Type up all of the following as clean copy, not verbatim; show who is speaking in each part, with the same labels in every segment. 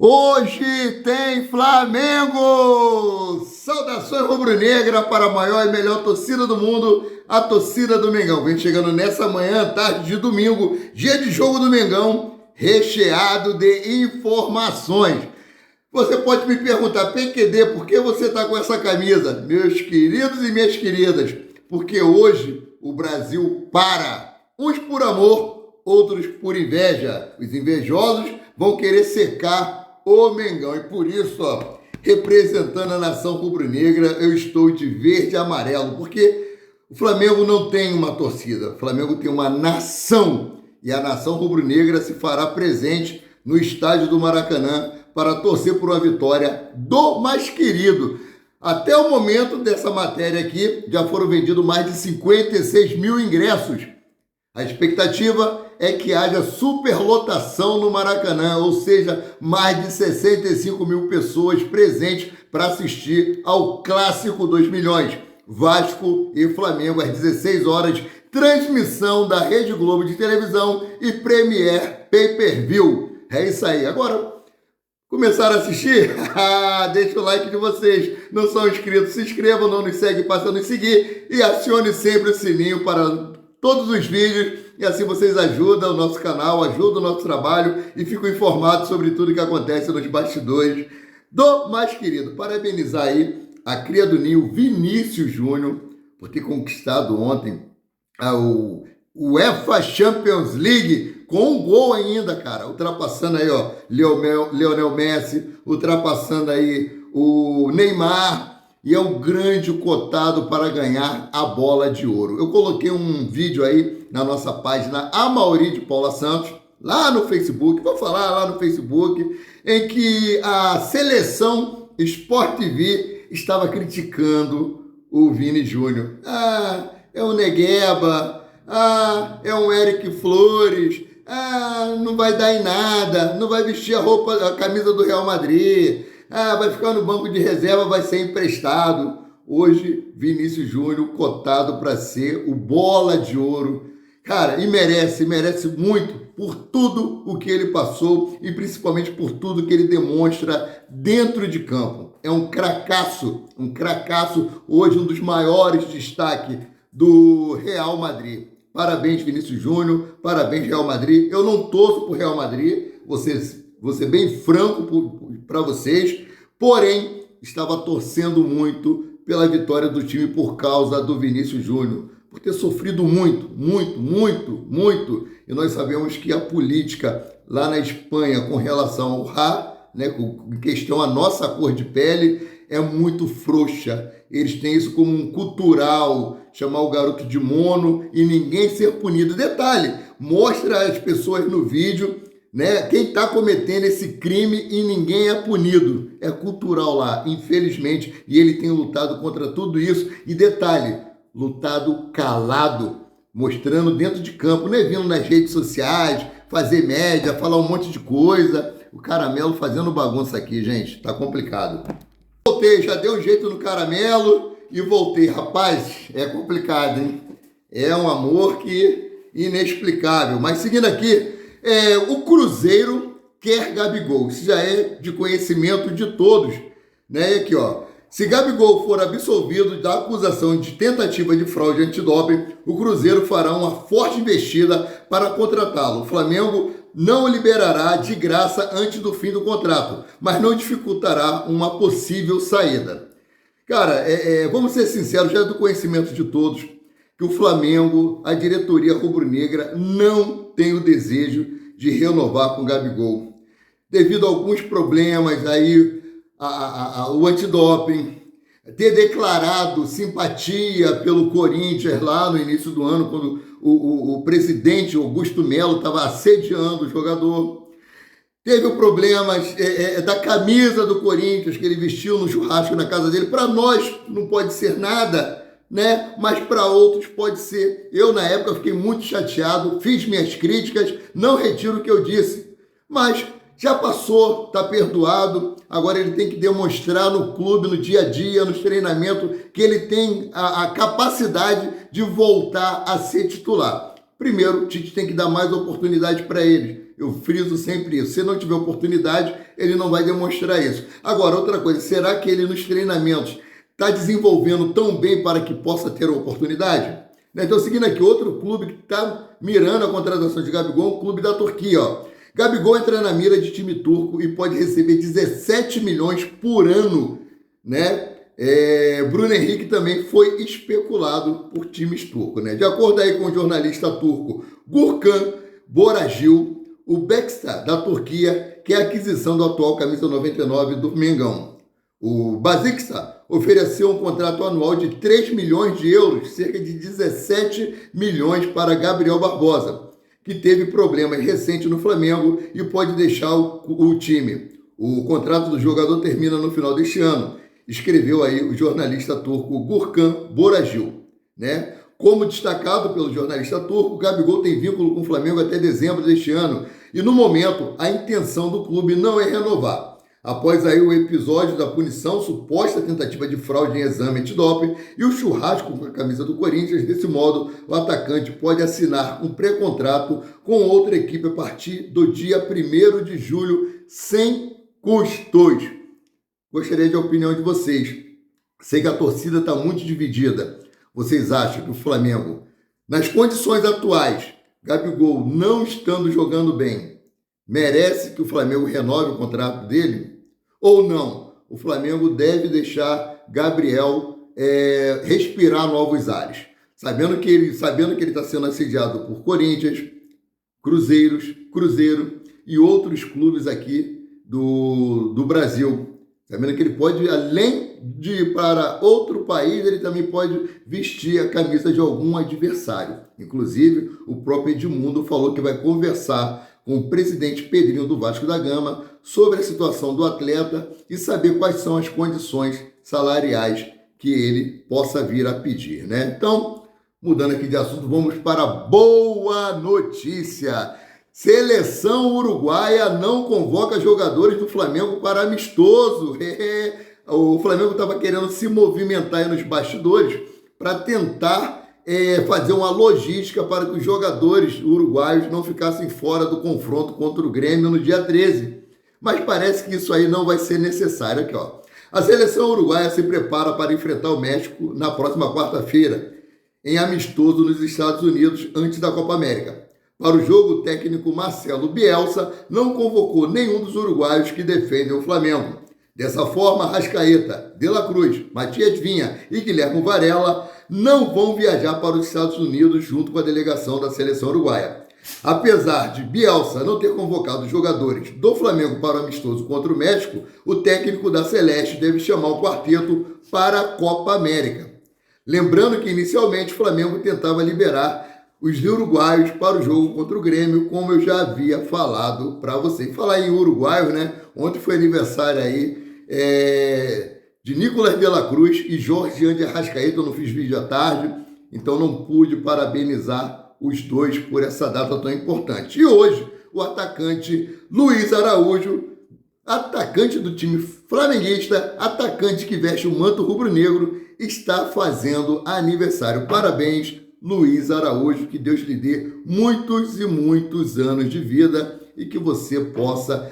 Speaker 1: Hoje tem Flamengo! Saudações rubro-negra para a maior e melhor torcida do mundo, a torcida do Mengão. Vem chegando nessa manhã, tarde de domingo, dia de jogo do Mengão, recheado de informações. Você pode me perguntar, PQD, por que você está com essa camisa? Meus queridos e minhas queridas, porque hoje o Brasil para. Uns por amor, outros por inveja. Os invejosos vão querer secar o Mengão. E por isso, representando a nação rubro-negra, eu estou de verde e amarelo, porque o Flamengo não tem uma torcida, o Flamengo tem uma nação, e a nação rubro-negra se fará presente no estádio do Maracanã para torcer por uma vitória do mais querido. Até o momento dessa matéria aqui, já foram vendidos mais de 56 mil ingressos. A expectativa é que haja superlotação no Maracanã, ou seja, mais de 65 mil pessoas presentes para assistir ao Clássico 2 milhões. Vasco e Flamengo às 16 horas, transmissão da Rede Globo de televisão e Premier Pay-Per-View. É isso aí. Agora, começaram a assistir? Deixa o like de vocês. Não são inscritos, se inscrevam, não nos segue, passa a nos seguir e acione sempre o sininho para todos os vídeos, e assim vocês ajudam o nosso canal, ajudam o nosso trabalho e ficam informados sobre tudo que acontece nos bastidores do mais querido. Parabenizar aí a cria do Ninho, Vinícius Júnior, por ter conquistado ontem o UEFA Champions League com um gol ainda, cara, ultrapassando aí, Lionel Messi, ultrapassando aí o Neymar, e é um grande cotado para ganhar a bola de ouro. Eu coloquei um vídeo aí na nossa página Amaury de Paula Santos, lá no Facebook, vou falar lá no Facebook, em que a seleção Sport TV estava criticando o Vini Júnior. É um Negueba, é um Eric Flores, não vai dar em nada, não vai vestir a camisa do Real Madrid, vai ficar no banco de reserva, vai ser emprestado. Hoje, Vinícius Júnior cotado para ser o bola de ouro. Cara, e merece muito por tudo o que ele passou e principalmente por tudo que ele demonstra dentro de campo. É um cracaço, hoje um dos maiores destaques do Real Madrid. Parabéns, Vinícius Júnior, parabéns, Real Madrid. Eu não torço pro Real Madrid, vou ser bem franco para vocês, porém, estava torcendo muito pela vitória do time por causa do Vinícius Júnior, por ter sofrido muito, e nós sabemos que a política lá na Espanha com relação ao RA, né, com questão à nossa cor de pele, é muito frouxa. Eles têm isso como um cultural, chamar o garoto de mono e ninguém ser punido. Detalhe, mostra as pessoas no vídeo, né? Quem está cometendo esse crime e ninguém é punido. É cultural lá, infelizmente, e ele tem lutado contra tudo isso. E detalhe, lutado calado, mostrando dentro de campo, não é vindo nas redes sociais, fazer média, falar um monte de coisa. O Caramelo fazendo bagunça aqui, gente, tá complicado. Voltei, já dei um jeito no Caramelo e voltei. Rapaz, é complicado, hein? É um amor que inexplicável. Mas seguindo aqui, o Cruzeiro quer Gabigol. Isso já é de conhecimento de todos, né? E aqui, se Gabigol for absolvido da acusação de tentativa de fraude antidoping, o Cruzeiro fará uma forte investida para contratá-lo. O Flamengo não o liberará de graça antes do fim do contrato, mas não dificultará uma possível saída. Cara, vamos ser sinceros, já é do conhecimento de todos, que o Flamengo, a diretoria rubro-negra, não tem o desejo de renovar com o Gabigol. Devido a alguns problemas aí, o antidoping, ter declarado simpatia pelo Corinthians lá no início do ano, quando o presidente Augusto Melo estava assediando o jogador. Teve o problema da camisa do Corinthians que ele vestiu no churrasco na casa dele. Para nós não pode ser nada, né? Mas para outros pode ser. Eu, na época, fiquei muito chateado, fiz minhas críticas, não retiro o que eu disse. Mas já passou, está perdoado. Agora ele tem que demonstrar no clube, no dia a dia, nos treinamentos, que ele tem a capacidade de voltar a ser titular. Primeiro, o Tite tem que dar mais oportunidade para ele. eu friso sempre isso. Se não tiver oportunidade, ele não vai demonstrar isso. Agora, outra coisa, será que ele nos treinamentos está desenvolvendo tão bem para que possa ter a oportunidade? Então, seguindo aqui, outro clube que está mirando a contratação de Gabigol, o clube da Turquia. Ó. Gabigol entra na mira de time turco e pode receber 17 milhões por ano, né? Bruno Henrique também foi especulado por times turcos, né? De acordo aí com o jornalista turco Gurkan Boragil, o Beşiktaş da Turquia quer a aquisição do atual camisa 99 do Mengão. O Beşiktaş ofereceu um contrato anual de 3 milhões de euros, cerca de 17 milhões para Gabriel Barbosa, que teve problemas recentes no Flamengo e pode deixar o time. O contrato do jogador termina no final deste ano, escreveu aí o jornalista turco Gurkan Boragil, né? Como destacado pelo jornalista turco, Gabigol tem vínculo com o Flamengo até dezembro deste ano e, no momento, a intenção do clube não é renovar. Após aí o episódio da punição, suposta tentativa de fraude em exame antidoping e o churrasco com a camisa do Corinthians, desse modo, o atacante pode assinar um pré-contrato com outra equipe a partir do dia 1º de julho, sem custos. Gostaria de a opinião de vocês. Sei que a torcida está muito dividida. Vocês acham que o Flamengo, nas condições atuais, Gabigol não estando jogando bem, merece que o Flamengo renove o contrato dele? Ou não? O Flamengo deve deixar Gabriel respirar novos ares, sabendo que ele está sendo assediado por Corinthians, Cruzeiro e outros clubes aqui do Brasil. Sabendo que ele pode, além de ir para outro país, ele também pode vestir a camisa de algum adversário. Inclusive, o próprio Edmundo falou que vai conversar com o presidente Pedrinho do Vasco da Gama sobre a situação do atleta e saber quais são as condições salariais que ele possa vir a pedir, né? Então, mudando aqui de assunto, vamos para a boa notícia. Seleção uruguaia não convoca jogadores do Flamengo para amistoso. O Flamengo estava querendo se movimentar aí nos bastidores para tentar fazer uma logística para que os jogadores uruguaios não ficassem fora do confronto contra o Grêmio no dia 13. Mas parece que isso aí não vai ser necessário. Aqui, ó. A seleção uruguaia se prepara para enfrentar o México na próxima quarta-feira, em amistoso nos Estados Unidos, antes da Copa América. Para o jogo, o técnico Marcelo Bielsa não convocou nenhum dos uruguaios que defendem o Flamengo. Dessa forma, Arrascaeta, De La Cruz, Matias Vinha e Guilherme Varela não vão viajar para os Estados Unidos junto com a delegação da seleção uruguaia. Apesar de Bielsa não ter convocado os jogadores do Flamengo para o amistoso contra o México, o técnico da Celeste deve chamar o quarteto para a Copa América. Lembrando que inicialmente o Flamengo tentava liberar os uruguaios para o jogo contra o Grêmio, como eu já havia falado para vocês. Falar em uruguaios, né? Ontem foi aniversário aí de Nicolas de la Cruz e Jorge de Arrascaeta. Eu não fiz vídeo à tarde, então não pude parabenizar os dois por essa data tão importante. E hoje, o atacante Luiz Araújo, atacante do time flamenguista, atacante que veste o manto rubro-negro, está fazendo aniversário. Parabéns, Luiz Araújo, que Deus lhe dê muitos e muitos anos de vida e que você possa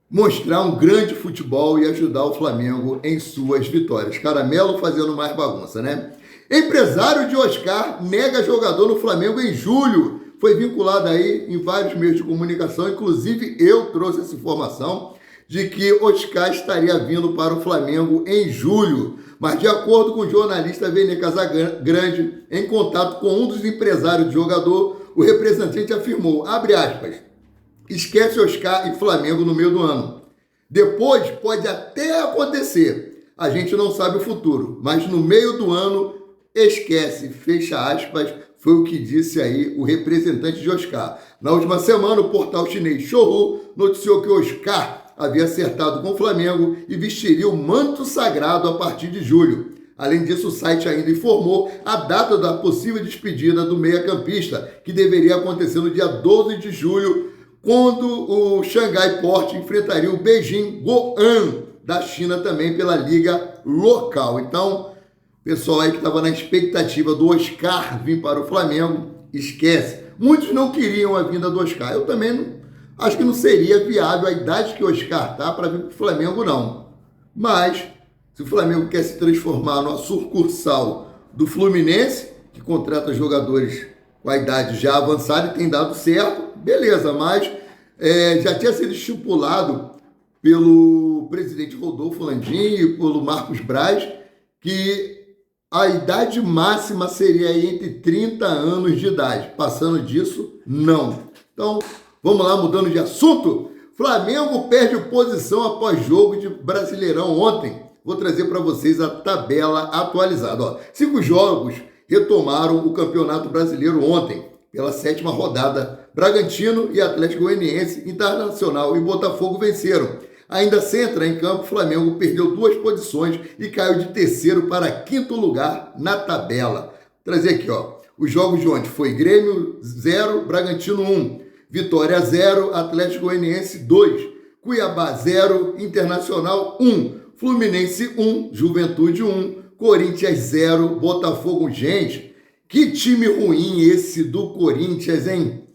Speaker 1: mostrar um grande futebol e ajudar o Flamengo em suas vitórias. Caramelo fazendo mais bagunça, né? Empresário de Oscar nega jogador no Flamengo em julho. Foi vinculado aí em vários meios de comunicação, inclusive eu trouxe essa informação de que Oscar estaria vindo para o Flamengo em julho. Mas de acordo com o jornalista Vene Casagrande, em contato com um dos empresários do jogador, o representante afirmou, abre aspas, esquece Oscar e Flamengo no meio do ano. Depois pode até acontecer, a gente não sabe o futuro, mas no meio do ano, esquece, fecha aspas, foi o que disse aí o representante de Oscar. Na última semana, o portal chinês Shouhu noticiou que Oscar havia acertado com o Flamengo e vestiria o manto sagrado a partir de julho. Além disso, o site ainda informou a data da possível despedida do meia-campista, que deveria acontecer no dia 12 de julho, quando o Xangai Port enfrentaria o Beijing Guoan, da China, também pela liga local. Então, o pessoal aí que estava na expectativa do Oscar vir para o Flamengo, esquece. Muitos não queriam a vinda do Oscar. Eu também acho que não seria viável a idade que o Oscar está para vir para o Flamengo, não. Mas, se o Flamengo quer se transformar numa sucursal do Fluminense, que contrata jogadores com a idade já avançada e tem dado certo, beleza, mas já tinha sido estipulado pelo presidente Rodolfo Landim e pelo Marcos Braz que a idade máxima seria entre 30 anos de idade. Passando disso, não. Então, vamos lá, mudando de assunto. Flamengo perde posição após jogo de Brasileirão ontem. Vou trazer para vocês a tabela atualizada. 5 jogos retomaram o Campeonato Brasileiro ontem, pela 7ª rodada. Bragantino e Atlético Goianiense, Internacional e Botafogo venceram. Ainda sem entrar em campo, o Flamengo perdeu 2 posições e caiu de 3º para 5º lugar na tabela. Vou trazer aqui, os jogos de ontem foi Grêmio 0, Bragantino 1, Vitória 0, Atlético Goianiense 2, Cuiabá 0, Internacional 1, Fluminense 1, Juventude 1, Corinthians 0, Botafogo. Gente, que time ruim esse do Corinthians, hein?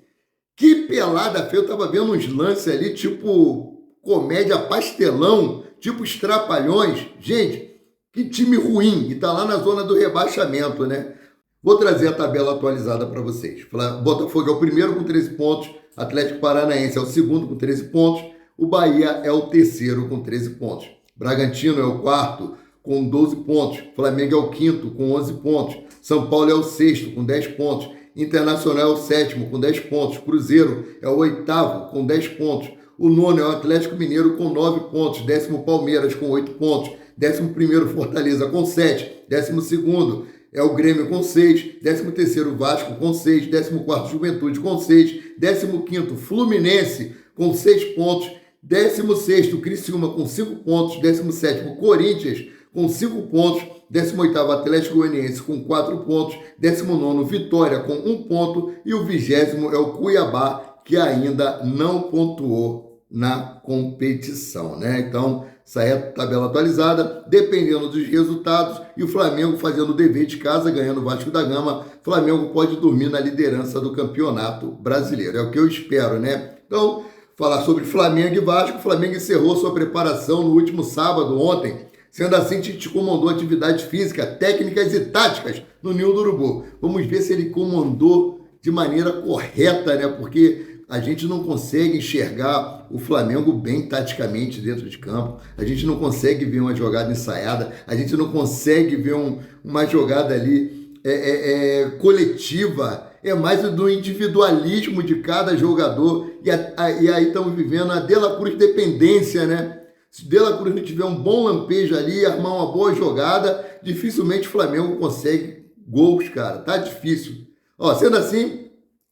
Speaker 1: Que pelada feia, eu tava vendo uns lances ali, tipo comédia pastelão, tipo os Trapalhões. Gente, que time ruim, e tá lá na zona do rebaixamento, né? Vou trazer a tabela atualizada para vocês. Botafogo é o primeiro com 13 pontos, Atlético Paranaense é o segundo com 13 pontos, o Bahia é o terceiro com 13 pontos. Bragantino é o quarto com 12 pontos, Flamengo é o quinto com 11 pontos, São Paulo é o sexto com 10 pontos, Internacional é o sétimo com 10 pontos, Cruzeiro é o oitavo com 10 pontos, o nono é o Atlético Mineiro com 9 pontos, 10º Palmeiras com 8 pontos, 11º Fortaleza com 7, 12º é o Grêmio com 6, 13º Vasco com 6, 14º Juventude com 6, 15º Fluminense com 6 pontos, 16º Criciúma com 5 pontos, 17º Corinthians com 5 pontos, 18º Atlético Goianiense com 4 pontos, 19º Vitória com 1 ponto e o 20º é o Cuiabá, que ainda não pontuou na competição, né? Então, essa é a tabela atualizada, dependendo dos resultados, e o Flamengo fazendo o dever de casa, ganhando o Vasco da Gama, Flamengo pode dormir na liderança do Campeonato Brasileiro. É o que eu espero, né? Então, falar sobre Flamengo e Vasco. O Flamengo encerrou sua preparação no último sábado, ontem. Sendo assim, Tite comandou atividades físicas, técnicas e táticas no Ninho do Urubu. Vamos ver se ele comandou de maneira correta, né? Porque a gente não consegue enxergar o Flamengo bem taticamente dentro de campo. A gente não consegue ver uma jogada ensaiada. A gente não consegue ver uma jogada ali coletiva. É mais do individualismo de cada jogador. E aí estamos vivendo a De La Cruz dependência, né? Se De La Cruz não tiver um bom lampejo ali, armar uma boa jogada, dificilmente o Flamengo consegue gols, cara. Tá difícil. Sendo assim,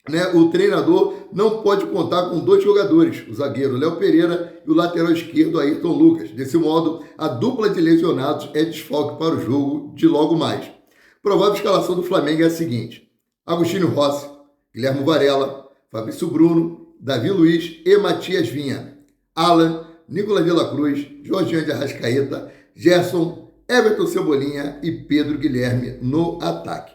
Speaker 1: né, o treinador não pode contar com 2 jogadores, o zagueiro Léo Pereira e o lateral esquerdo Ayrton Lucas. Desse modo, a dupla de lesionados é desfalque para o jogo de logo mais. Provável escalação do Flamengo é a seguinte: Agostinho Rossi, Guilherme Varela, Fabrício Bruno, Davi Luiz e Matias Vinha, Alan, Nicolas de la Cruz, Jorginho de Arrascaeta, Gerson, Everton Cebolinha e Pedro Guilherme no ataque.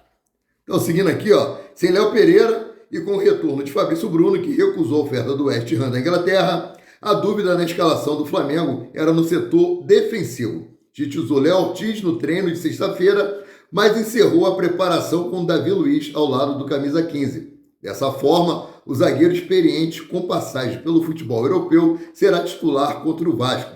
Speaker 1: Então, seguindo aqui, sem Léo Pereira e com o retorno de Fabrício Bruno, que recusou a oferta do West Ham da Inglaterra, a dúvida na escalação do Flamengo era no setor defensivo. Tite usou Léo Ortiz no treino de sexta-feira, mas encerrou a preparação com Davi Luiz ao lado do camisa 15. Dessa forma, o zagueiro experiente com passagem pelo futebol europeu será titular contra o Vasco.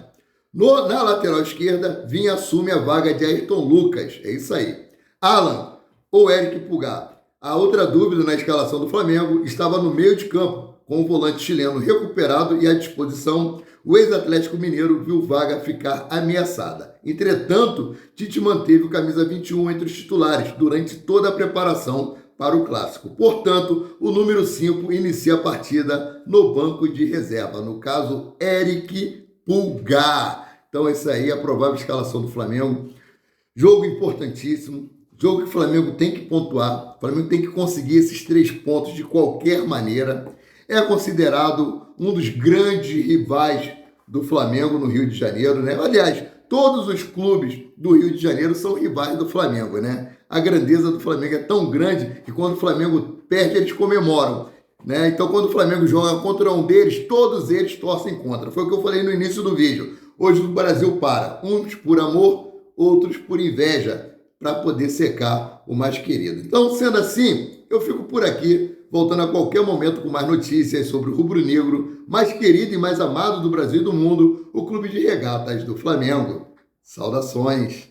Speaker 1: Na lateral esquerda, Vinha assume a vaga de Ayrton Lucas. É isso aí. Alan ou Eric Pulgar. A outra dúvida na escalação do Flamengo estava no meio de campo, com o volante chileno recuperado e à disposição. O ex-Atlético Mineiro viu vaga ficar ameaçada. Entretanto, Tite manteve o camisa 21 entre os titulares durante toda a preparação para o Clássico. Portanto, o número 5 inicia a partida no banco de reserva, no caso, Eric Pulgar. Então, essa aí é a provável escalação do Flamengo. Jogo importantíssimo, jogo que o Flamengo tem que pontuar, o Flamengo tem que conseguir esses 3 pontos de qualquer maneira. É considerado um dos grandes rivais do Flamengo no Rio de Janeiro, né? Aliás, todos os clubes do Rio de Janeiro são rivais do Flamengo, né? A grandeza do Flamengo é tão grande que quando o Flamengo perde, eles comemoram, né? Então, quando o Flamengo joga contra um deles, todos eles torcem contra. Foi o que eu falei no início do vídeo. Hoje o Brasil para, uns por amor, outros por inveja, para poder secar o mais querido. Então, sendo assim, eu fico por aqui, voltando a qualquer momento com mais notícias sobre o rubro-negro mais querido e mais amado do Brasil e do mundo, o Clube de Regatas do Flamengo. Saudações!